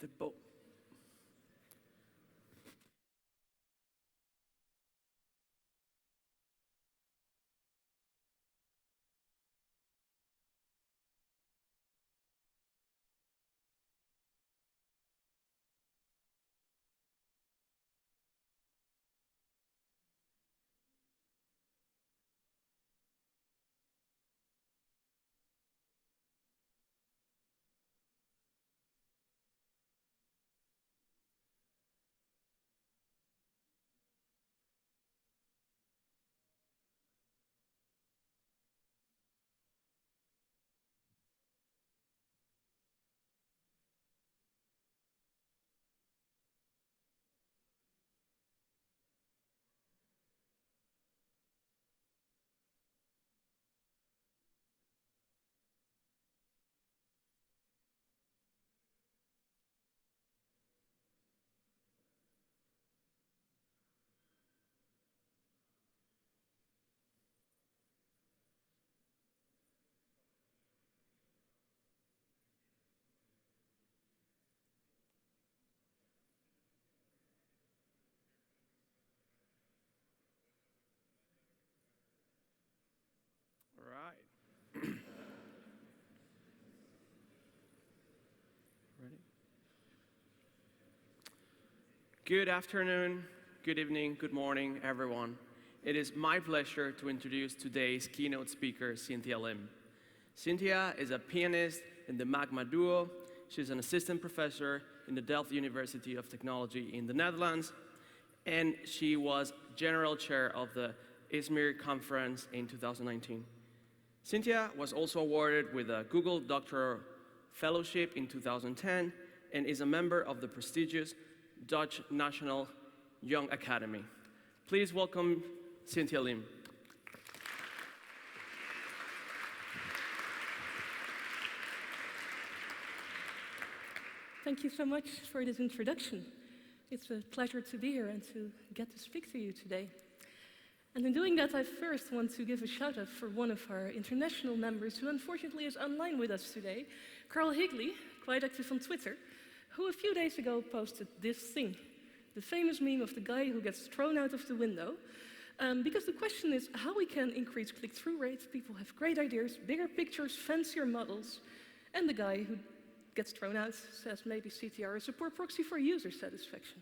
the boat. All right. Ready? Good afternoon, good evening, good morning, everyone. It is my pleasure to introduce today's keynote speaker, Cynthia Liem. Cynthia is a pianist in the Magma Duo. She's an assistant professor in the Delft University of Technology in the Netherlands, and she was general chair of the Izmir conference in 2019. Cynthia was also awarded with a Google Doctoral Fellowship in 2010 and is a member of the prestigious Dutch National Young Academy. Please welcome Cynthia Liem. Thank you so much for this introduction. It's a pleasure to be here and to get to speak to you today. And in doing that, I first want to give a shout out for one of our international members who unfortunately is online with us today, Carl Higley, quite active on Twitter, who a few days ago posted this thing, the famous meme of the guy who gets thrown out of the window. Because the question is how we can increase click-through rates. People have great ideas, bigger pictures, fancier models, and the guy who gets thrown out says maybe CTR is a poor proxy for user satisfaction.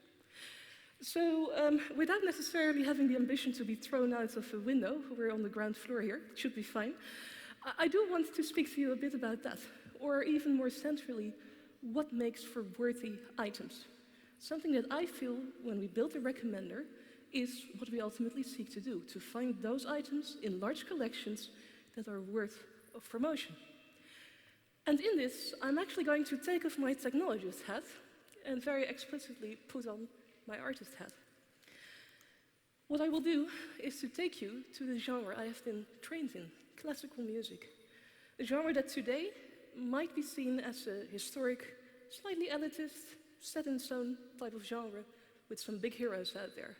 So without necessarily having the ambition to be thrown out of a window, we're on the ground floor here, it should be fine, I do want to speak to you a bit about that, or even more centrally, what makes for worthy items. Something that I feel when we build a recommender is what we ultimately seek to do, to find those items in large collections that are worth of promotion. And in this, I'm actually going to take off my technologist hat and very explicitly put on my artist hat. What I will do is to take you to the genre I have been trained in, classical music. A genre that today might be seen as a historic, slightly elitist, set-in-stone type of genre with some big heroes out there.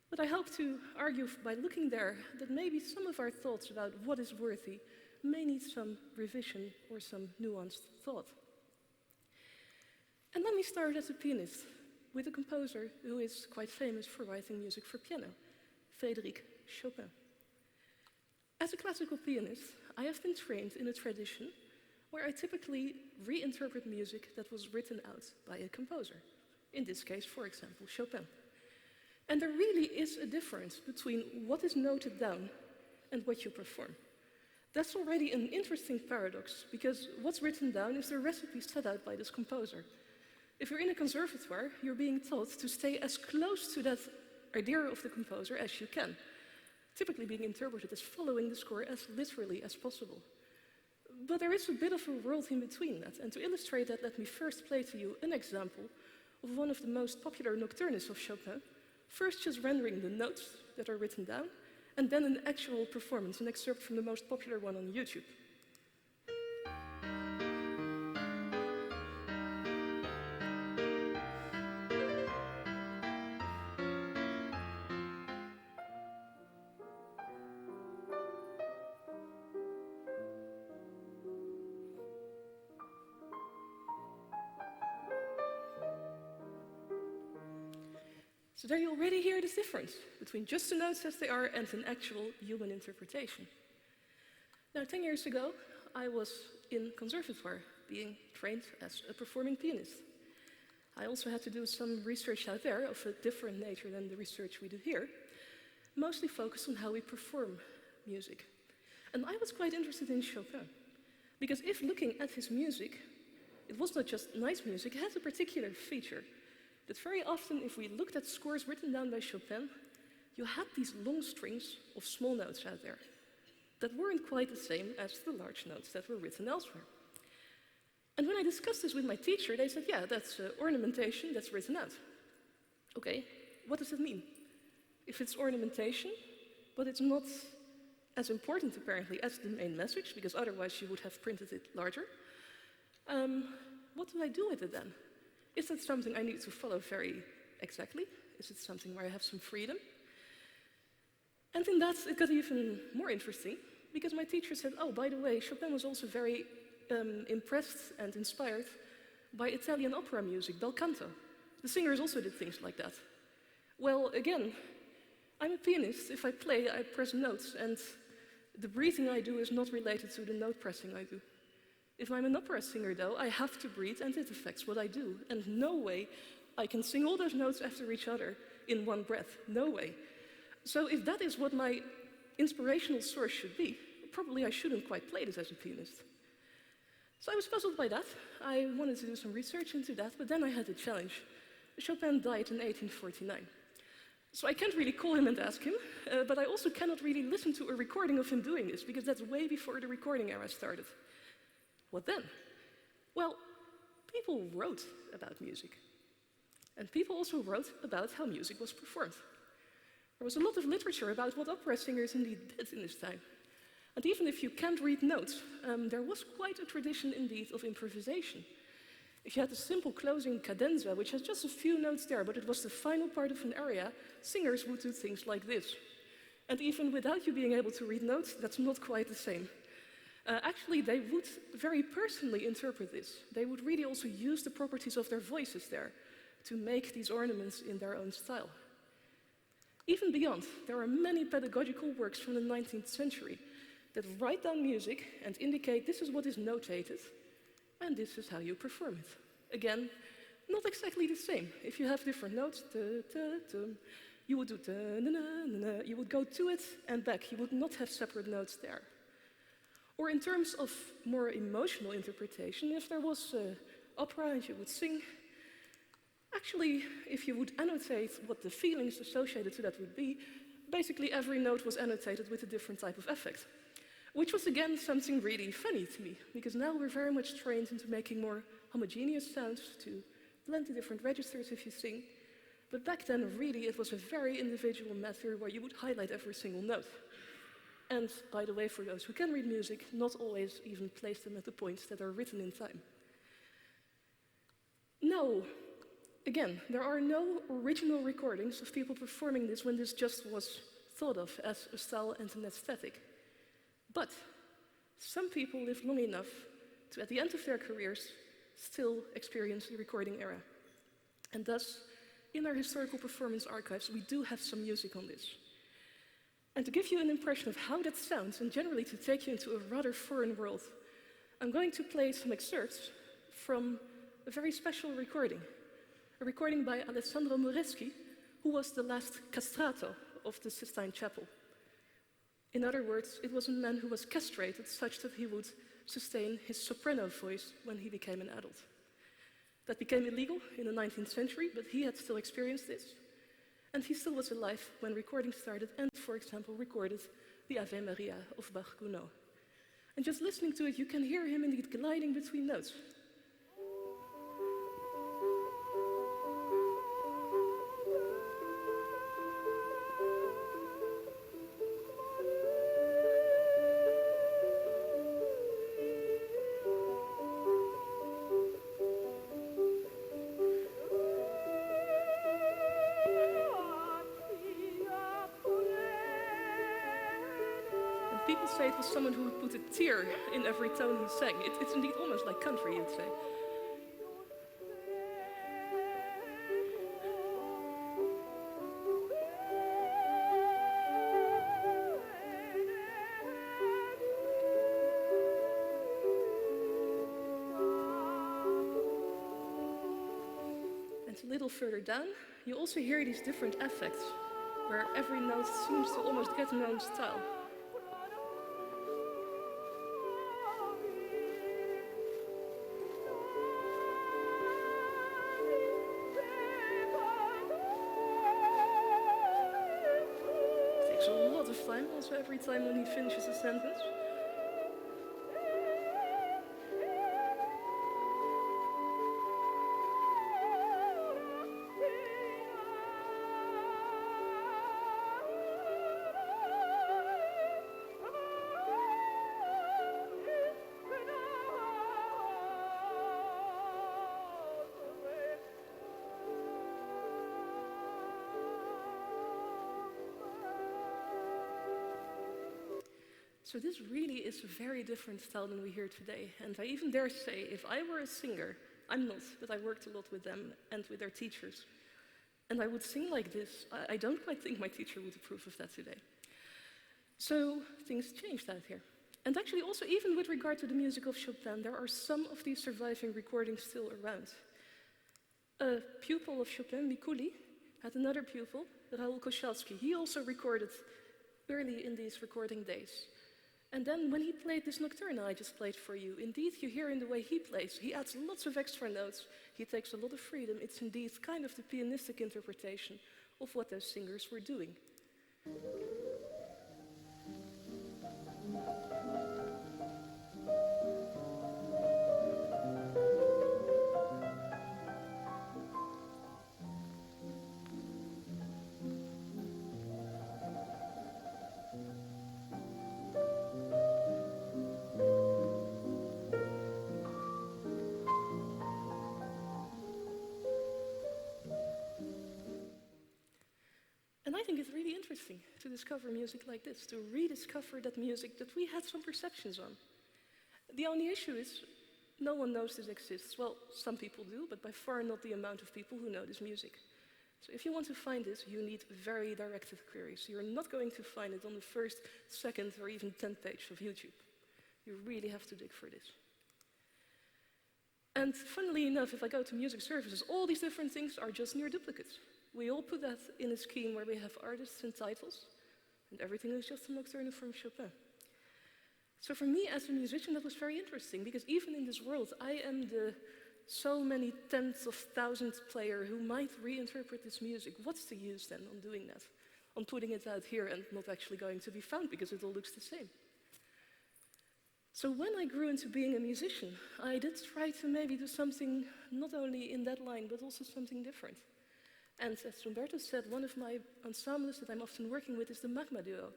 But I hope to argue by looking there that maybe some of our thoughts about what is worthy may need some revision or some nuanced thought. And let me start as a pianist, with a composer who is quite famous for writing music for piano, Frédéric Chopin. As a classical pianist, I have been trained in a tradition where I typically reinterpret music that was written out by a composer. In this case, for example, Chopin. And there really is a difference between what is noted down and what you perform. That's already an interesting paradox, because what's written down is the recipe set out by this composer. If you're in a conservatoire, you're being told to stay as close to that idea of the composer as you can, typically being interpreted as following the score as literally as possible. But there is a bit of a world in between that, and to illustrate that, let me first play to you an example of one of the most popular nocturnes of Chopin, first just rendering the notes that are written down, and then an actual performance, an excerpt from the most popular one on YouTube. So there you already hear this difference between just the notes as they are and an actual human interpretation. Now, 10 years ago, I was in conservatoire, being trained as a performing pianist. I also had to do some research out there of a different nature than the research we do here, mostly focused on how we perform music. And I was quite interested in Chopin, because if looking at his music, it was not just nice music, it has a particular feature that very often, if we looked at scores written down by Chopin, you had these long strings of small notes out there that weren't quite the same as the large notes that were written elsewhere. And when I discussed this with my teacher, they said, yeah, that's ornamentation that's written out. Okay, what does it mean? If it's ornamentation, but it's not as important apparently as the main message, because otherwise you would have printed it larger, what do I do with it then? Is that something I need to follow very exactly? Is it something where I have some freedom? And in that, it got even more interesting, because my teacher said, oh, by the way, Chopin was also very impressed and inspired by Italian opera music, bel canto. The singers also did things like that. Well, again, I'm a pianist. If I play, I press notes, and the breathing I do is not related to the note pressing I do. If I'm an opera singer, though, I have to breathe, and it affects what I do. And no way I can sing all those notes after each other in one breath. No way. So if that is what my inspirational source should be, probably I shouldn't quite play this as a pianist. So I was puzzled by that. I wanted to do some research into that, but then I had a challenge. Chopin died in 1849. So I can't really call him and ask him, but I also cannot really listen to a recording of him doing this, because that's way before the recording era started. What then? Well, people wrote about music. And people also wrote about how music was performed. There was a lot of literature about what opera singers indeed did in this time. And even if you can't read notes, there was quite a tradition indeed of improvisation. If you had a simple closing cadenza, which has just a few notes there, but it was the final part of an aria, singers would do things like this. And even without you being able to read notes, that's not quite the same. Actually, they would very personally interpret this. They would really also use the properties of their voices there to make these ornaments in their own style. Even beyond, there are many pedagogical works from the 19th century that write down music and indicate this is what is notated, and this is how you perform it. Again, not exactly the same. If you have different notes, you would do you would go to it and back. You would not have separate notes there. Or in terms of more emotional interpretation, if there was opera and you would sing, actually, if you would annotate what the feelings associated to that would be, basically every note was annotated with a different type of effect. Which was again something really funny to me, because now we're very much trained into making more homogeneous sounds to blend the different registers if you sing. But back then, really, it was a very individual matter where you would highlight every single note. And by the way, for those who can read music, not always even place them at the points that are written in time. Now, again, there are no original recordings of people performing this when this just was thought of as a style and an aesthetic. But some people live long enough to, at the end of their careers, still experience the recording era. And thus, in our historical performance archives, we do have some music on this. And to give you an impression of how that sounds, and generally to take you into a rather foreign world, I'm going to play some excerpts from a very special recording. A recording by Alessandro Moreschi, who was the last castrato of the Sistine Chapel. In other words, it was a man who was castrated such that he would sustain his soprano voice when he became an adult. That became illegal in the 19th century, but he had still experienced this. And he still was alive when recording started and, for example, recorded the Ave Maria of Bach Gounod. And just listening to it, you can hear him indeed gliding between notes. People say it was someone who would put a tear in every tone he sang. It's indeed almost like country, you'd say. And a little further down, you also hear these different effects, where every note seems to almost get an own style. It takes a lot of time, also every time when he finishes a sentence. So this really is a very different style than we hear today. And I even dare say, if I were a singer, I'm not, but I worked a lot with them and with their teachers, and I would sing like this, I don't quite think my teacher would approve of that today. So things changed out here. And actually also, even with regard to the music of Chopin, there are some of these surviving recordings still around. A pupil of Chopin, Mikuli, had another pupil, Raoul Koscielski. He also recorded early in these recording days. And then when he played this nocturne I just played for you, indeed you hear in the way he plays, he adds lots of extra notes, he takes a lot of freedom. It's indeed kind of the pianistic interpretation of what those singers were doing. And I think it's really interesting to discover music like this, to rediscover that music that we had some perceptions on. The only issue is no one knows this exists. Well, some people do, but by far not the amount of people who know this music. So if you want to find this, you need very directed queries. You're not going to find it on the first, second, or even 10th page of YouTube. You really have to dig for this. And funnily enough, if I go to music services, all these different things are just near duplicates. We all put that in a scheme where we have artists and titles, and everything is just a nocturne from Chopin. So for me as a musician, that was very interesting, because even in this world, I am the so many tens of thousands player who might reinterpret this music. What's the use then on doing that? On putting it out here and not actually going to be found because it all looks the same. So when I grew into being a musician, I did try to maybe do something not only in that line, but also something different. And as Roberto said, one of my ensembles that I'm often working with is the Magma Duo,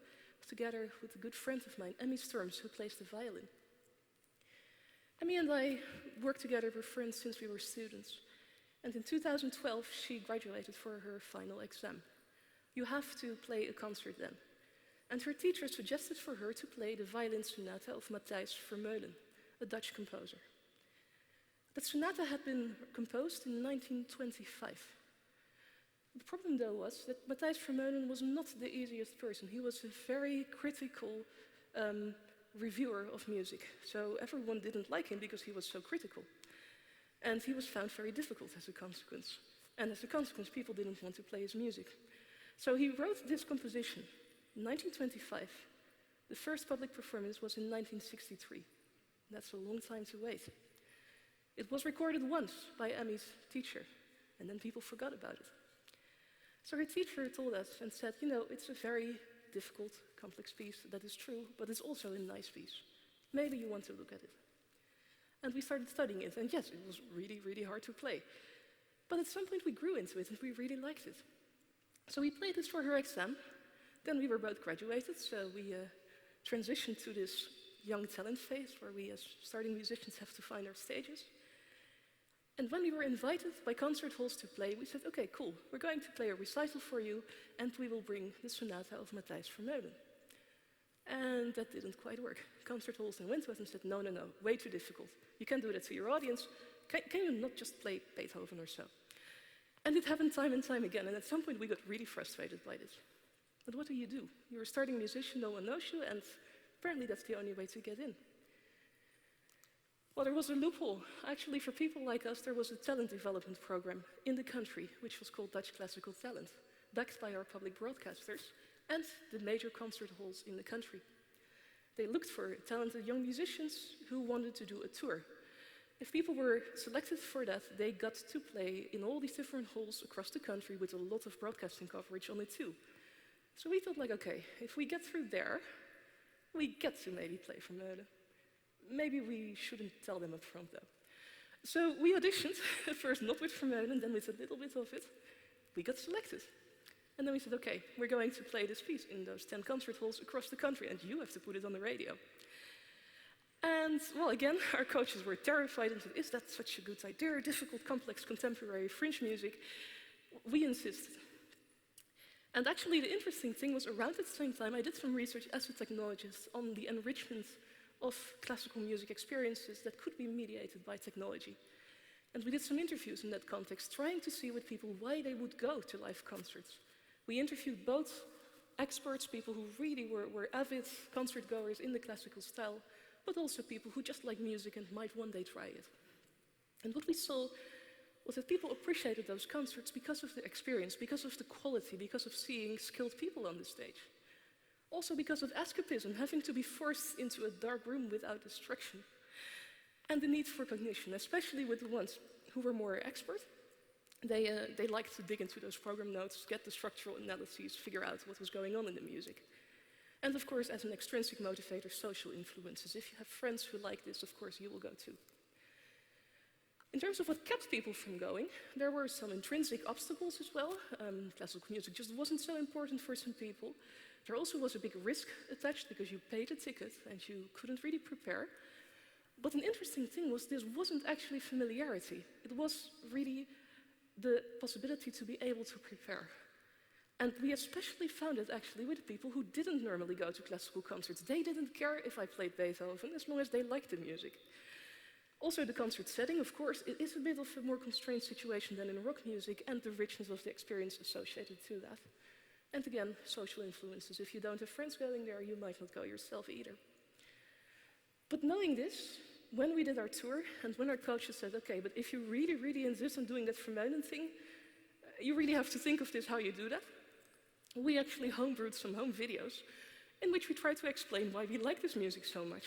together with a good friend of mine, Emmy Storms, who plays the violin. Emmy and I worked together, we're friends since we were students. And in 2012, she graduated for her final exam. You have to play a concert then. And her teacher suggested for her to play the violin sonata of Matthijs Vermeulen, a Dutch composer. That sonata had been composed in 1925. The problem, though, was that Matthijs Vermeulen was not the easiest person. He was a very critical reviewer of music. So everyone didn't like him because he was so critical. And he was found very difficult as a consequence. And as a consequence, people didn't want to play his music. So he wrote this composition in 1925. The first public performance was in 1963. That's a long time to wait. It was recorded once by Emmy's teacher, and then people forgot about it. So her teacher told us and said, you know, it's a very difficult, complex piece, that is true, but it's also a nice piece. Maybe you want to look at it. And we started studying it, and yes, it was really, really hard to play. But at some point we grew into it, and we really liked it. So we played this for her exam. Then we were both graduated, so we transitioned to this young talent phase, where we as starting musicians have to find our stages. And when we were invited by concert halls to play, we said, okay, cool, we're going to play a recital for you, and we will bring the sonata of Matthijs Vermeulen. And that didn't quite work. Concert halls then went to us and said, no, no, no, way too difficult. You can't do that to your audience. Can you not just play Beethoven or so? And it happened time and time again, and at some point we got really frustrated by this. But what do? You're a starting musician, no one knows you, and apparently that's the only way to get in. Well, there was a loophole. Actually, for people like us, there was a talent development program in the country, which was called Dutch Classical Talent, backed by our public broadcasters and the major concert halls in the country. They looked for talented young musicians who wanted to do a tour. If people were selected for that, they got to play in all these different halls across the country with a lot of broadcasting coverage on it too. So we thought, like, okay, if we get through there, we get to maybe play for Vermeulen. Maybe we shouldn't tell them up front though. So we auditioned, at first not with Vermeulen, then with a little bit of it. We got selected. And then we said, okay, we're going to play this piece in those 10 concert halls across the country, and you have to put it on the radio. And, well, again, our coaches were terrified and said, is that such a good idea? Difficult, complex, contemporary, fringe music. We insisted. And actually, the interesting thing was around the same time, I did some research as a technologist on the enrichment of classical music experiences that could be mediated by technology. And we did some interviews in that context, trying to see with people why they would go to live concerts. We interviewed both experts, people who really were avid concert goers in the classical style, but also people who just like music and might one day try it. And what we saw was that people appreciated those concerts because of the experience, because of the quality, because of seeing skilled people on the stage. Also because of escapism, having to be forced into a dark room without distraction. And the need for cognition, especially with the ones who were more expert. They liked to dig into those program notes, get the structural analyses, figure out what was going on in the music. And of course, as an extrinsic motivator, social influences. If you have friends who like this, of course, you will go too. In terms of what kept people from going, there were some intrinsic obstacles as well. Classical music just wasn't so important for some people. There also was a big risk attached because you paid a ticket and you couldn't really prepare. But an interesting thing was this wasn't actually familiarity. It was really the possibility to be able to prepare. And we especially found it actually with people who didn't normally go to classical concerts. They didn't care if I played Beethoven as long as they liked the music. Also the concert setting, of course, it is a bit of a more constrained situation than in rock music, and the richness of the experience associated to that. And again, social influences. If you don't have friends going there, you might not go yourself either. But knowing this, when we did our tour, and when our coaches said, okay, but if you really, really insist on doing that Vermeulen thing, you really have to think of this, how you do that. We actually homebrewed some home videos in which we tried to explain why we like this music so much.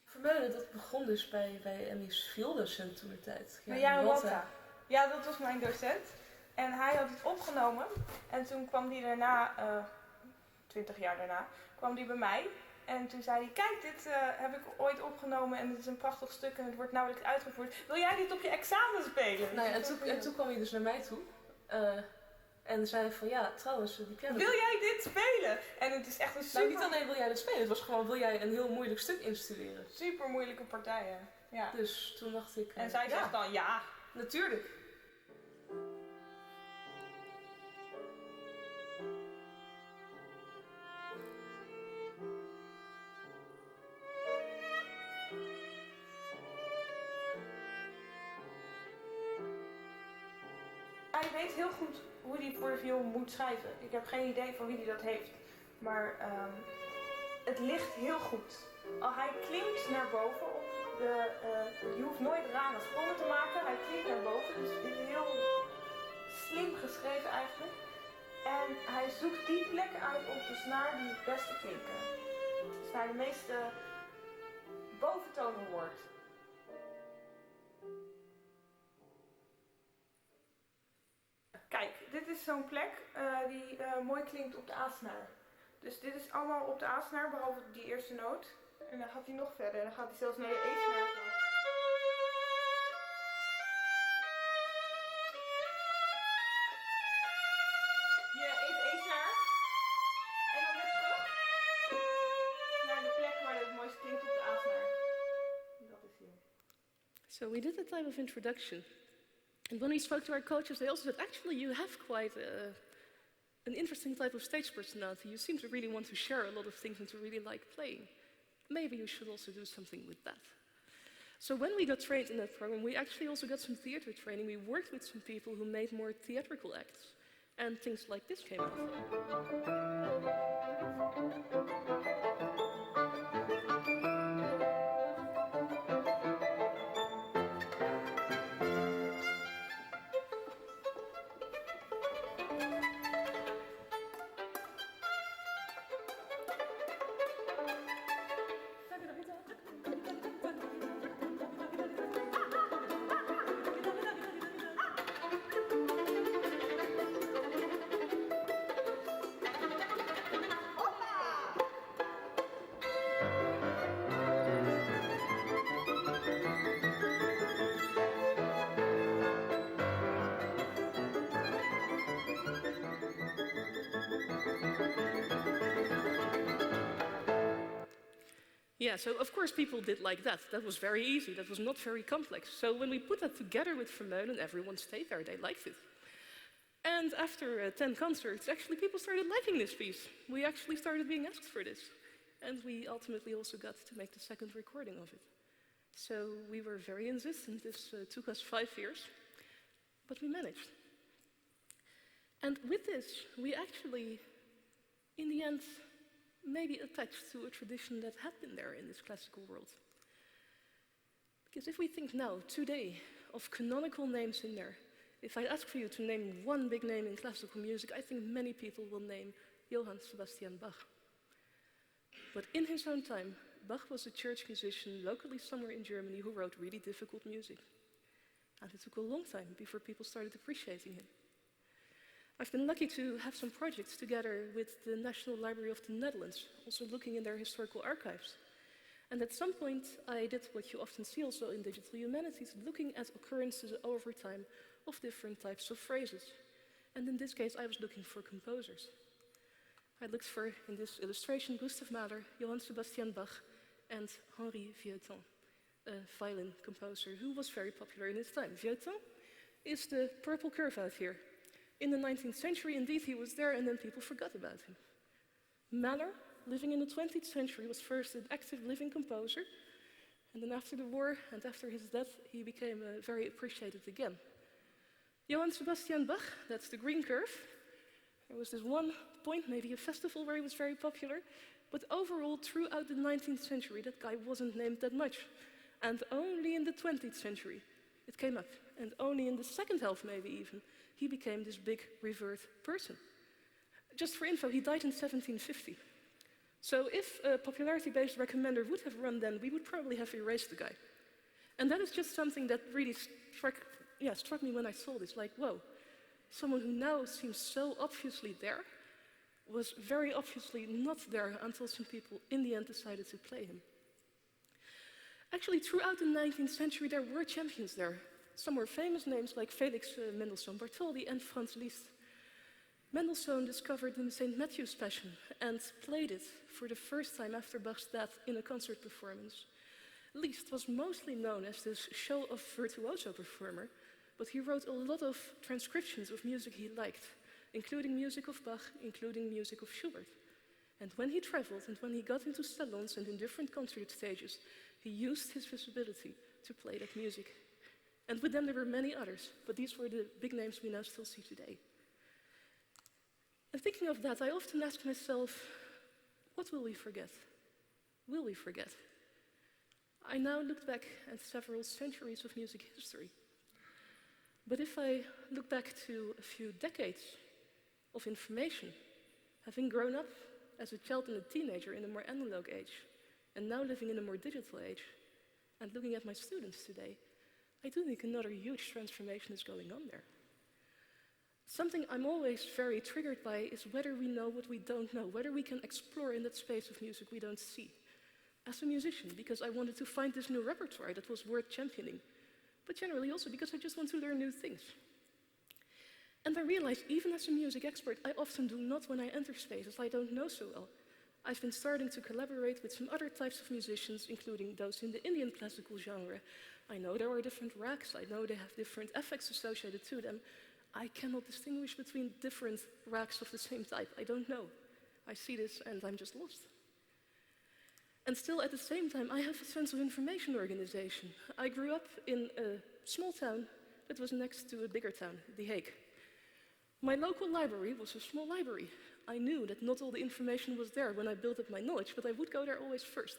Vermeulen, dat begon dus bij Emmy's violdocent toen de tijd. Ja, Rotta. Ja, dat was mijn docent. En hij had het opgenomen. En toen kwam hij daarna, 20 jaar daarna, kwam hij bij mij. En toen zei hij, kijk, dit heb ik ooit opgenomen en het is een prachtig stuk en het wordt nauwelijks uitgevoerd. Wil jij dit op je examen spelen? Nou ja, en toen kwam hij dus naar mij toe. En zei van, ja, trouwens, die piano... Wil jij dit spelen? En het is echt een super... Nou, niet alleen wil jij dat spelen, het was gewoon, wil jij een heel moeilijk stuk instuderen? Super moeilijke partijen, ja. Dus toen dacht ik... en zij zegt dan, ja. Natuurlijk. Hij weet heel goed hoe hij voor de viool moet schrijven. Ik heb geen idee van wie hij dat heeft. Maar het ligt heel goed. Hij klinkt naar boven. Je hoeft nooit rare sprongen te maken. Hij klinkt naar boven. Dus het is heel slim geschreven eigenlijk. En hij zoekt die plekken uit op de snaar die het beste klinken. Dus waar de meeste boventonen hoort. Kijk, dit is zo'n plek die mooi klinkt op de A-snaar. Dus dit is allemaal op de A-snaar, behalve die eerste noot. En dan gaat hij nog verder, dan gaat hij zelfs naar de E-snaar. Hier even E-snaar. En dan weer terug naar de plek waar het mooist klinkt op de A-snaar. Dat is hier. So we did a type of introduction. And when we spoke to our coaches, they also said, actually, you have quite an interesting type of stage personality. You seem to really want to share a lot of things and to really like playing. Maybe you should also do something with that. So when we got trained in that program, we actually also got some theater training. We worked with some people who made more theatrical acts. And things like this came out. Yeah, so of course people did like that. That was very easy, that was not very complex. So when we put that together with Vermeulen, everyone stayed there, they liked it. And after 10 concerts, actually people started liking this piece. We actually started being asked for this. And we ultimately also got to make the second recording of it. So we were very insistent. This took us 5 years, but we managed. And with this, we actually, in the end, maybe attached to a tradition that had been there in this classical world. Because if we think now, today, of canonical names in there, if I ask for you to name one big name in classical music, I think many people will name Johann Sebastian Bach. But in his own time, Bach was a church musician locally somewhere in Germany who wrote really difficult music. And it took a long time before people started appreciating him. I've been lucky to have some projects together with the National Library of the Netherlands, also looking in their historical archives. And at some point, I did what you often see also in digital humanities, looking at occurrences over time of different types of phrases. And in this case, I was looking for composers. I looked for, in this illustration, Gustav Mahler, Johann Sebastian Bach, and Henri Vieuxtemps, a violin composer who was very popular in his time. Vieuxtemps is the purple curve out here. In the 19th century, indeed, he was there, and then people forgot about him. Mahler, living in the 20th century, was first an active living composer, and then after the war and after his death, he became very appreciated again. Johann Sebastian Bach, that's the green curve. There was this one point, maybe a festival, where he was very popular, but overall, throughout the 19th century, that guy wasn't named that much. And only in the 20th century, it came up. And only in the second half, maybe even, he became this big revered person. Just for info, he died in 1750. So if a popularity-based recommender would have run then, we would probably have erased the guy. And that is just something that really struck me when I saw this, like, whoa, someone who now seems so obviously there was very obviously not there until some people in the end decided to play him. Actually, throughout the 19th century, there were champions there. Some were famous names like Felix Mendelssohn Bartholdy and Franz Liszt. Mendelssohn discovered the St. Matthew's Passion and played it for the first time after Bach's death in a concert performance. Liszt was mostly known as this show of virtuoso performer, but he wrote a lot of transcriptions of music he liked, including music of Bach, including music of Schubert. And when he traveled and when he got into salons and in different concert stages, he used his visibility to play that music. And with them there were many others, but these were the big names we now still see today. And thinking of that, I often ask myself, what will we forget? Will we forget? I now look back at several centuries of music history. But if I look back to a few decades of information, having grown up as a child and a teenager in a more analog age, and now living in a more digital age, and looking at my students today, I do think another huge transformation is going on there. Something I'm always very triggered by is whether we know what we don't know, whether we can explore in that space of music we don't see. As a musician, because I wanted to find this new repertoire that was worth championing, but generally also because I just want to learn new things. And I realized, even as a music expert, I often do not when I enter spaces I don't know so well. I've been starting to collaborate with some other types of musicians, including those in the Indian classical genre. I know there are different rags, I know they have different effects associated to them. I cannot distinguish between different rags of the same type. I don't know. I see this and I'm just lost. And still, at the same time, I have a sense of information organization. I grew up in a small town that was next to a bigger town, The Hague. My local library was a small library. I knew that not all the information was there when I built up my knowledge, but I would go there always first.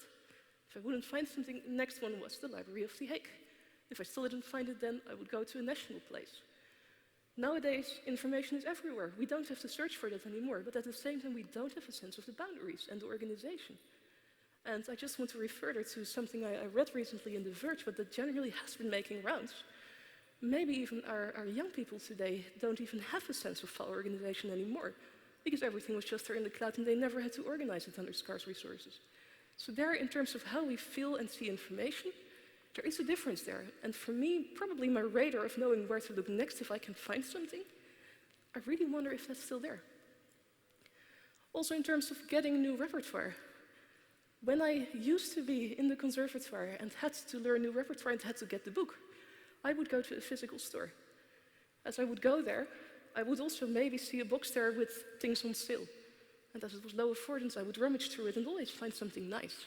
If I wouldn't find something, the next one was the Library of The Hague. If I still didn't find it then, I would go to a national place. Nowadays, information is everywhere. We don't have to search for that anymore, but at the same time, we don't have a sense of the boundaries and the organization. And I just want to refer there to something I read recently in The Verge, but that generally has been making rounds. Maybe even our young people today don't even have a sense of file organization anymore, because everything was just there in the cloud and they never had to organize it under scarce resources. So there, in terms of how we feel and see information, there is a difference there. And for me, probably my radar of knowing where to look next if I can find something, I really wonder if that's still there. Also in terms of getting new repertoire. When I used to be in the conservatoire and had to learn new repertoire and had to get the book, I would go to a physical store. As I would go there, I would also maybe see a box there with things on sale. And as it was low affordance, I would rummage through it and always find something nice.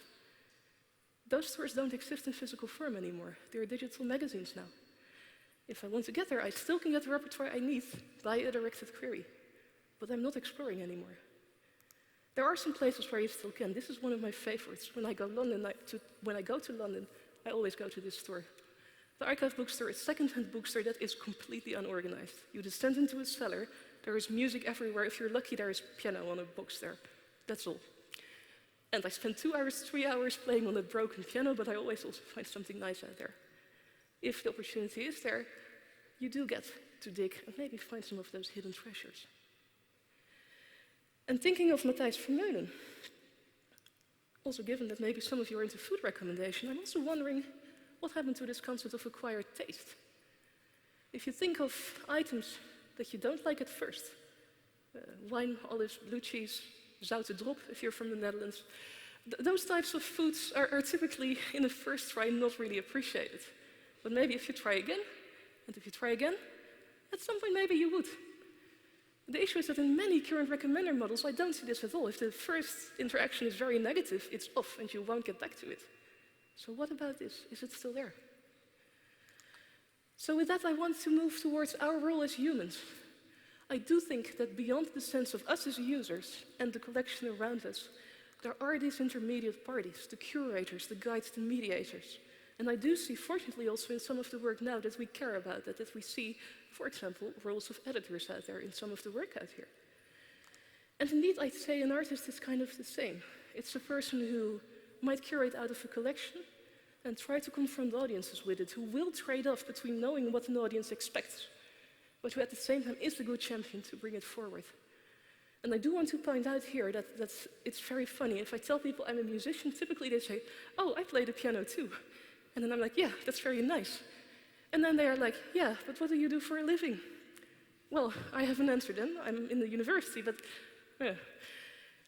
Those stores don't exist in physical form anymore. They're digital magazines now. If I want to get there, I still can get the repertoire I need by a directed query. But I'm not exploring anymore. There are some places where you still can. This is one of my favorites. When I go to London, I always go to this store. The Archive bookstore is a second-hand bookstore that is completely unorganized. You descend into a cellar, there is music everywhere. If you're lucky, there is piano on a box there. That's all. And I spend 2 hours, 3 hours playing on a broken piano, but I always also find something nice out there. If the opportunity is there, you do get to dig and maybe find some of those hidden treasures. And thinking of Matthijs Vermeulen, also given that maybe some of you are into food recommendation, I'm also wondering what happened to this concept of acquired taste. If you think of items that you don't like at first, wine, olives, blue cheese, zoute drop, if you're from the Netherlands, those types of foods are typically, in the first try, not really appreciated. But maybe if you try again, and if you try again, at some point maybe you would. The issue is that in many current recommender models, I don't see this at all. If the first interaction is very negative, it's off and you won't get back to it. So what about this? Is it still there? So with that, I want to move towards our role as humans. I do think that beyond the sense of us as users and the collection around us, there are these intermediate parties, the curators, the guides, the mediators. And I do see, fortunately, also in some of the work now that we care about that we see, for example, roles of editors out there in some of the work out here. And indeed, I'd say an artist is kind of the same. It's a person who might curate out of a collection and try to confront audiences with it, who will trade off between knowing what an audience expects, but who at the same time is the good champion to bring it forward. And I do want to point out here that it's very funny. If I tell people I'm a musician, typically they say, oh, I play the piano too. And then I'm like, yeah, that's very nice. And then they are like, yeah, but what do you do for a living? Well, I haven't answered them. I'm in the university, but yeah.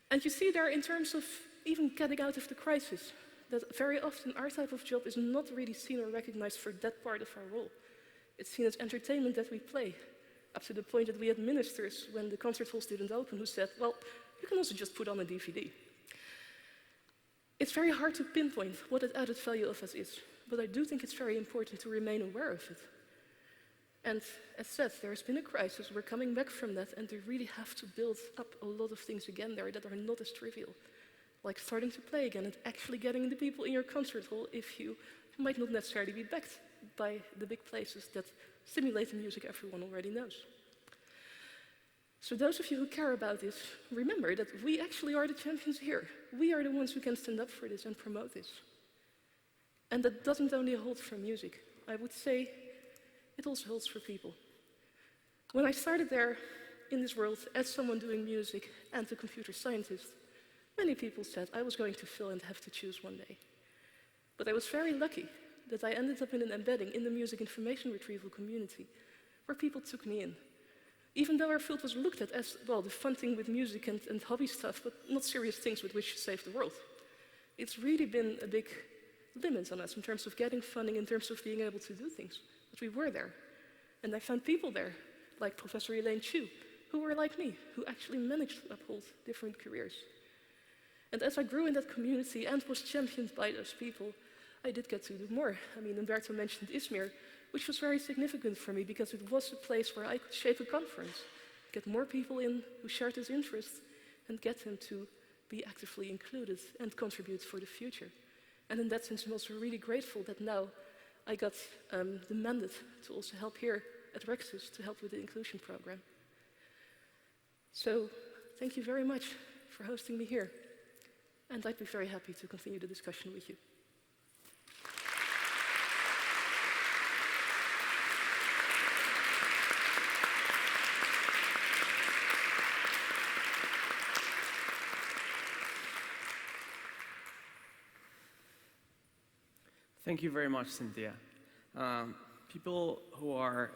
And you see there, in terms of even getting out of the crisis, that very often our type of job is not really seen or recognized for that part of our role. It's seen as entertainment that we play, up to the point that we had ministers, when the concert halls didn't open, who said, well, you can also just put on a DVD. It's very hard to pinpoint what the added value of us is, but I do think it's very important to remain aware of it. And as said, there's been a crisis, we're coming back from that, and we really have to build up a lot of things again there that are not as trivial. Like starting to play again and actually getting the people in your concert hall if you might not necessarily be backed by the big places that stimulate the music everyone already knows. So those of you who care about this, remember that we actually are the champions here. We are the ones who can stand up for this and promote this. And that doesn't only hold for music. I would say it also holds for people. When I started there in this world as someone doing music and a computer scientist, many people said I was going to fail and have to choose one day. But I was very lucky that I ended up in an embedding in the music information retrieval community, where people took me in. Even though our field was looked at as, well, the fun thing with music and hobby stuff, but not serious things with which to save the world. It's really been a big limit on us in terms of getting funding, in terms of being able to do things. But we were there. And I found people there, like Professor Elaine Chu, who were like me, who actually managed to uphold different careers. And as I grew in that community and was championed by those people, I did get to do more. I mean, Umberto mentioned Izmir, which was very significant for me because it was a place where I could shape a conference, get more people in who shared this interest, and get them to be actively included and contribute for the future. And in that sense, I'm also really grateful that now I got the mandate to also help here at RecSys to help with the inclusion program. So thank you very much for hosting me here. And I'd be very happy to continue the discussion with you. Thank you very much, Cynthia. People who are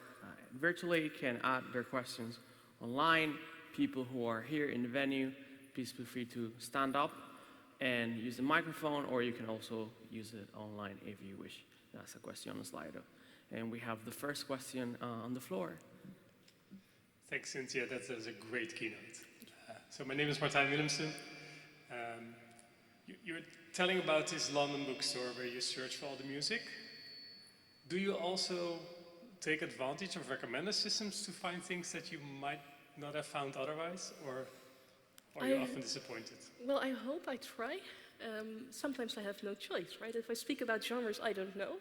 virtually can add their questions online. People who are here in the venue, please feel free to stand up. and use the microphone, or you can also use it online if you wish. That's a question on the Slido. And we have the first question on the floor. Thanks, Cynthia. That is a great keynote. So my name is Martijn Willemsen. You're telling about this London bookstore where you search for all the music. Do you also take advantage of recommender systems to find things that you might not have found otherwise, or are you often disappointed? Well, I hope I try. Sometimes I have no choice, right? If I speak about genres I don't know,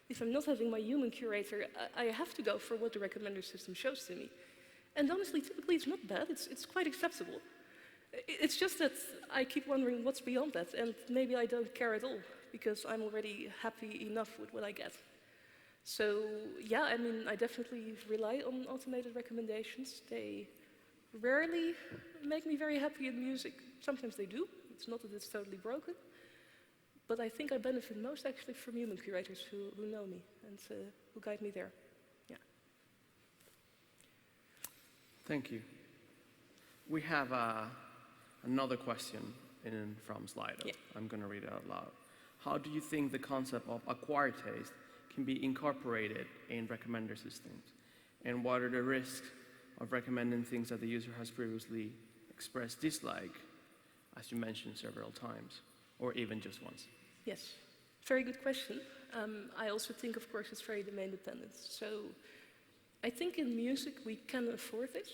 if I'm not having my human curator, I have to go for what the recommender system shows to me. And honestly, typically it's not bad, it's quite acceptable. It's just that I keep wondering what's beyond that, and maybe I don't care at all, because I'm already happy enough with what I get. So yeah, I mean, I definitely rely on automated recommendations. They rarely make me very happy in music. Sometimes they do. It's not that it's totally broken. But I think I benefit most actually from human curators who know me and who guide me there. Yeah. Thank you. We have another question from Slido. Yeah. I'm going to read it out loud. How do you think the concept of acquired taste can be incorporated in recommender systems? And what are the risks of recommending things that the user has previously expressed dislike, as you mentioned several times, or even just once? Yes, very good question. I also think, of course, it's very domain dependent. So I think in music we can afford this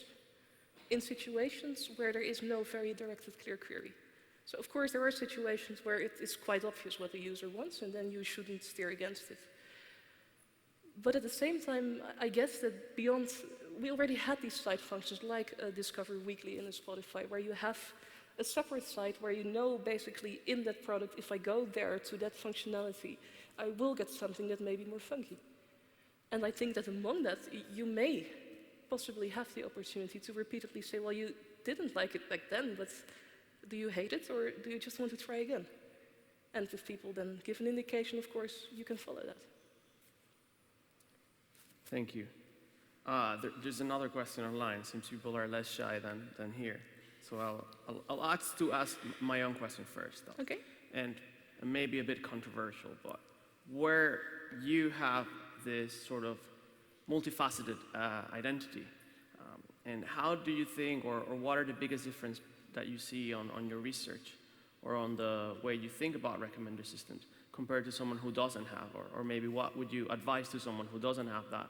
in situations where there is no very directed clear query. So of course there are situations where it is quite obvious what the user wants, and then you shouldn't steer against it. But at the same time, I guess that beyond, we already had these side functions like Discover Weekly in a Spotify, where you have a separate site where you know basically in that product, if I go there to that functionality, I will get something that may be more funky. And I think that among that, you may possibly have the opportunity to repeatedly say, well, you didn't like it back then, but do you hate it, or do you just want to try again? And if people then give an indication, of course, you can follow that. Thank you. There's another question online, since people are less shy than here. So I'll ask my own question first, though. Okay. And maybe a bit controversial, but where you have this sort of multifaceted identity, and how do you think, or what are the biggest difference that you see on your research, or on the way you think about recommender systems, compared to someone who doesn't have, or maybe what would you advise to someone who doesn't have that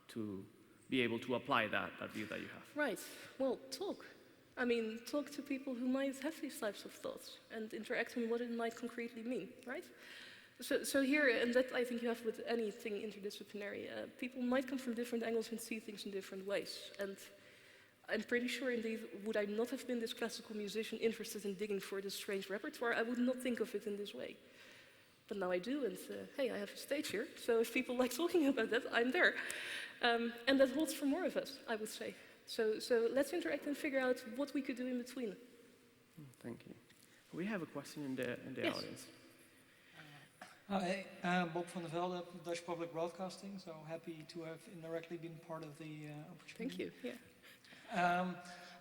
to be able to apply that view that you have? Right. Well, talk. I mean, talk to people who might have these types of thoughts and interact on what it might concretely mean, right? So here, and that I think you have with anything interdisciplinary, people might come from different angles and see things in different ways. And I'm pretty sure, indeed, would I not have been this classical musician interested in digging for this strange repertoire, I would not think of it in this way. But now I do, and hey, I have a stage here, so if people like talking about that, I'm there. And that holds for more of us, I would say. So let's interact and figure out what we could do in between. Thank you. We have a question in the Yes. audience. Hi, Bob van der Velde, Dutch Public Broadcasting, so happy to have indirectly been part of the opportunity. Thank you, yeah.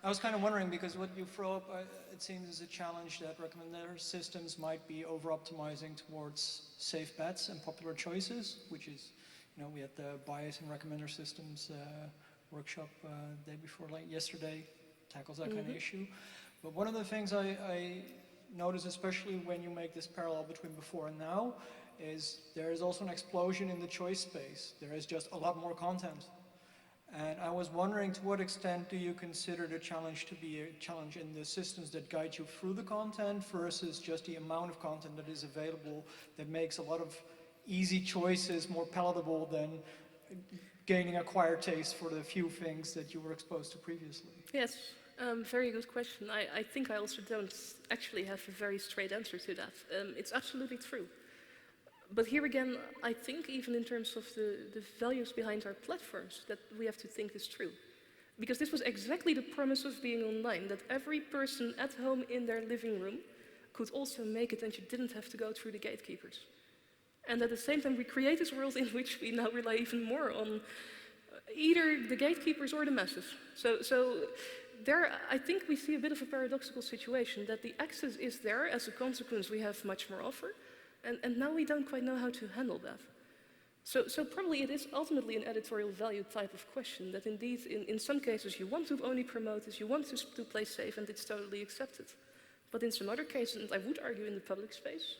I was kind of wondering, because what you throw up, it seems is a challenge that recommender systems might be over-optimizing towards safe bets and popular choices, which is, we had the bias in recommender systems workshop day before, like yesterday, tackles that kind of issue. But one of the things I notice, especially when you make this parallel between before and now, is there is also an explosion in the choice space. There is just a lot more content. And I was wondering, to what extent do you consider the challenge to be a challenge in the systems that guide you through the content versus just the amount of content that is available that makes a lot of easy choices more palatable than gaining acquired taste for the few things that you were exposed to previously? Yes, very good question. I think I also don't actually have a very straight answer to that. It's absolutely true. But here again, I think even in terms of the values behind our platforms, that we have to think this through. Because this was exactly the promise of being online, that every person at home in their living room could also make it, and you didn't have to go through the gatekeepers. And at the same time, we create this world in which we now rely even more on either the gatekeepers or the masses. So there, I think we see a bit of a paradoxical situation, that the access is there. As a consequence, we have much more offer, and now we don't quite know how to handle that. So probably it is ultimately an editorial value type of question, that indeed in some cases you want to only promote this, you want to play safe, and it's totally accepted. But in some other cases, and I would argue in the public space,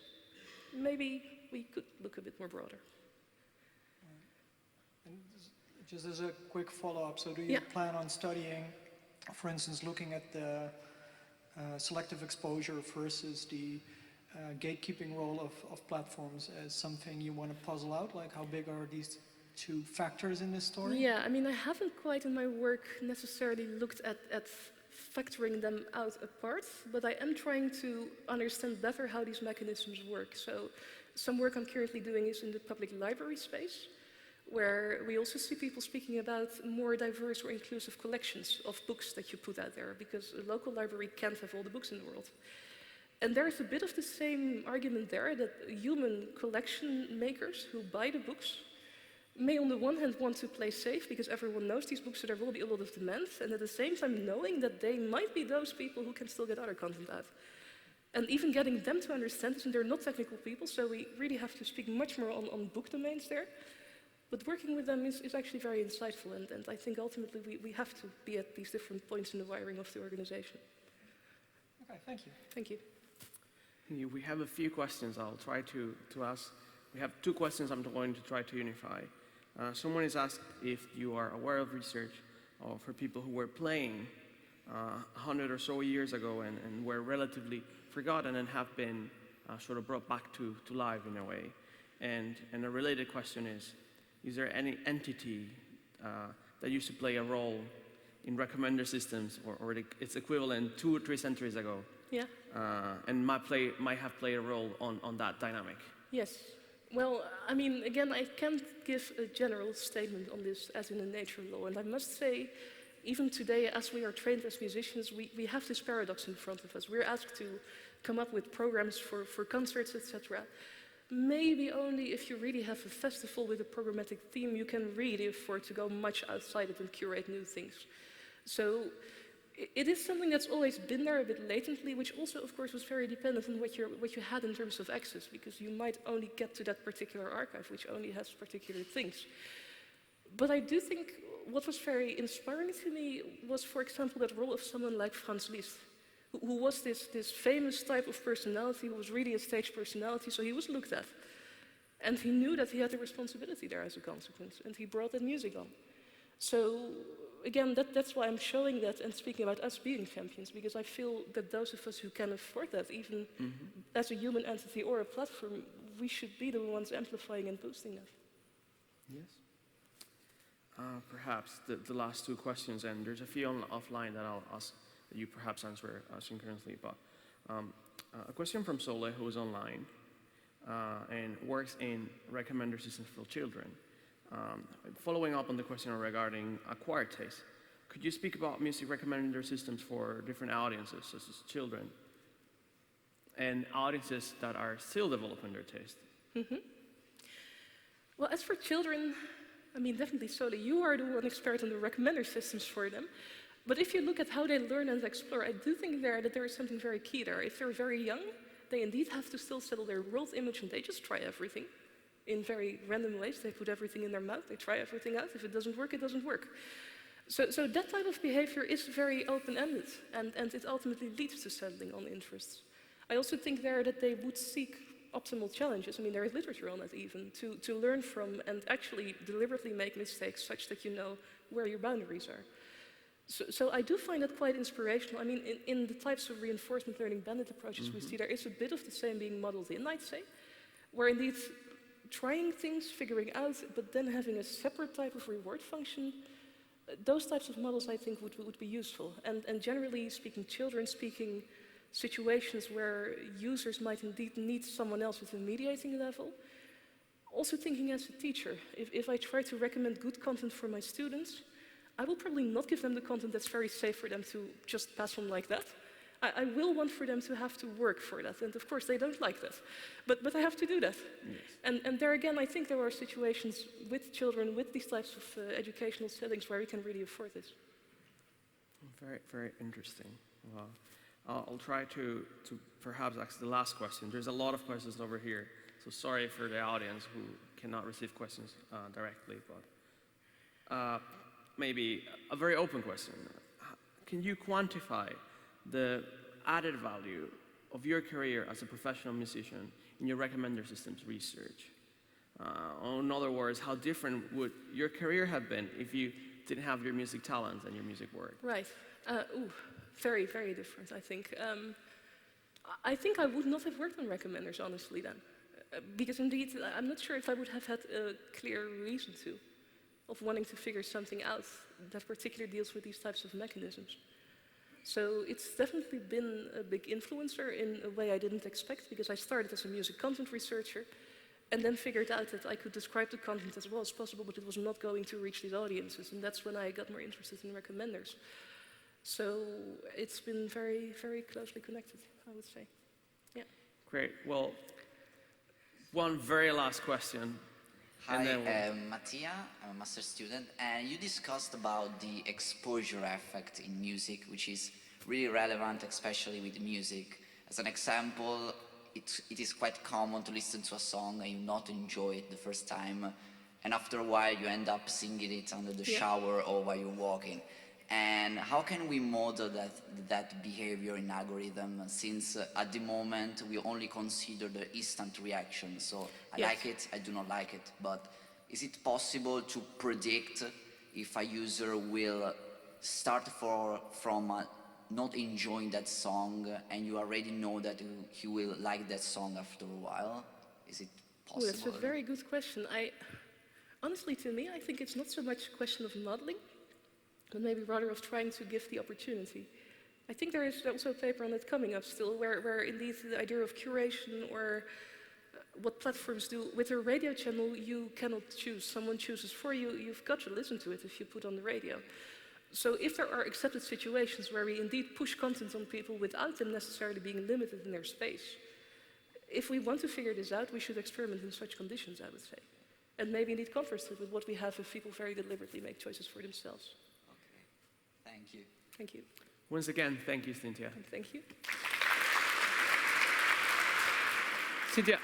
maybe we could look a bit more broader. And just as a quick follow-up, so do you plan on studying, for instance, looking at the selective exposure versus the gatekeeping role of platforms as something you want to puzzle out? Like, how big are these two factors in this story? Yeah, I mean, I haven't quite in my work necessarily looked at factoring them out apart, but I am trying to understand better how these mechanisms work. So some work I'm currently doing is in the public library space, where we also see people speaking about more diverse or inclusive collections of books that you put out there, because a local library can't have all the books in the world. And there's a bit of the same argument there, that human collection makers who buy the books may on the one hand want to play safe because everyone knows these books, so there will be a lot of demand, and at the same time knowing that they might be those people who can still get other content out. And even getting them to understand this, and they're not technical people, so we really have to speak much more on book domains there. But working with them is actually very insightful, and I think ultimately we have to be at these different points in the wiring of the organization. Okay, thank you. Thank you. We have a few questions I'll try to ask. We have two questions I'm going to try to unify. Someone has asked if you are aware of research for people who were playing 100 or so years ago and were relatively forgotten and have been sort of brought back to life in a way. And a related question is there any entity that used to play a role in recommender systems or its equivalent 2 or 3 centuries ago? Yeah. And might have played a role on that dynamic? Yes. Well, I mean, again, I can't give a general statement on this as in a nature law, and I must say, even today, as we are trained as musicians, we have this paradox in front of us. We're asked to come up with programs for concerts, etc. Maybe only if you really have a festival with a programmatic theme, you can really afford to go much outside it and curate new things. So it is something that's always been there a bit latently, which also, of course, was very dependent on what you had in terms of access, because you might only get to that particular archive, which only has particular things. But I do think what was very inspiring to me was, for example, that role of someone like Franz Liszt, who was this famous type of personality, who was really a stage personality, so he was looked at. And he knew that he had a responsibility there as a consequence, and he brought that music on. So again, that's why I'm showing that and speaking about us being champions, because I feel that those of us who can afford that, even as a human entity or a platform, we should be the ones amplifying and boosting that. Yes. Perhaps the last two questions, and there's a few offline that I'll ask that you perhaps answer synchronously, but a question from Sole, who is online and works in recommender systems for children. Following up on the question regarding acquired taste, could you speak about music recommender systems for different audiences, such as children, and audiences that are still developing their taste? Well, as for children, I mean, definitely, Sole, you are the one expert on the recommender systems for them. But if you look at how they learn and explore, I do think that there is something very key there. If they're very young, they indeed have to still settle their world image, and they just try everything. In very random ways, they put everything in their mouth, they try everything out. If it doesn't work, it doesn't work. So that type of behavior is very open-ended, and it ultimately leads to settling on interests. I also think there that they would seek optimal challenges. I mean, there is literature on it even, to learn from and actually deliberately make mistakes such that you know where your boundaries are. So I do find that quite inspirational. I mean, in the types of reinforcement learning bandit approaches we see, there is a bit of the same being modeled in, I'd say, where indeed trying things, figuring out, but then having a separate type of reward function, those types of models I think would be useful. And generally speaking, children speaking situations where users might indeed need someone else with a mediating level. Also thinking as a teacher, if I try to recommend good content for my students, I will probably not give them the content that's very safe for them to just pass on like that. I will want for them to have to work for that, and of course they don't like that. But I have to do that. Yes. And there again, I think there are situations with children, with these types of educational settings where we can really afford this. Very, very interesting. Wow. I'll try to perhaps ask the last question. There's a lot of questions over here, so sorry for the audience who cannot receive questions directly, but maybe a very open question. Can you quantify the added value of your career as a professional musician in your recommender systems research? In other words, how different would your career have been if you didn't have your music talents and your music work? Right. Very, very different, I think. I think I would not have worked on recommenders, honestly, then. Because indeed, I'm not sure if I would have had a clear reason to, of wanting to figure something out that particularly deals with these types of mechanisms. So it's definitely been a big influencer in a way I didn't expect, because I started as a music content researcher and then figured out that I could describe the content as well as possible, but it was not going to reach these audiences, and that's when I got more interested in recommenders. So it's been very, very closely connected, I would say. Yeah. Great. Well, one very last question. Hi, I'm Mattia. I'm a master's student, and you discussed about the exposure effect in music, which is really relevant, especially with music. As an example, it is quite common to listen to a song and you not enjoy it the first time, and after a while you end up singing it under the shower or while you're walking. And how can we model that behavior in algorithm, since at the moment we only consider the instant reaction? So I like it, I do not like it, but is it possible to predict if a user will start from not enjoying that song and you already know that he will like that song after a while? Is it possible? That's a very good question. Honestly, to me, I think it's not so much a question of modeling, but maybe rather of trying to give the opportunity. I think there is also a paper on it coming up still, where indeed the idea of curation or what platforms do. With a radio channel, you cannot choose. Someone chooses for you. You've got to listen to it if you put on the radio. So if there are accepted situations where we indeed push content on people without them necessarily being limited in their space, if we want to figure this out, we should experiment in such conditions, I would say. And maybe indeed contrast it with what we have if people very deliberately make choices for themselves. Thank you. Thank you. Once again, thank you, Cynthia. And thank you. Cynthia.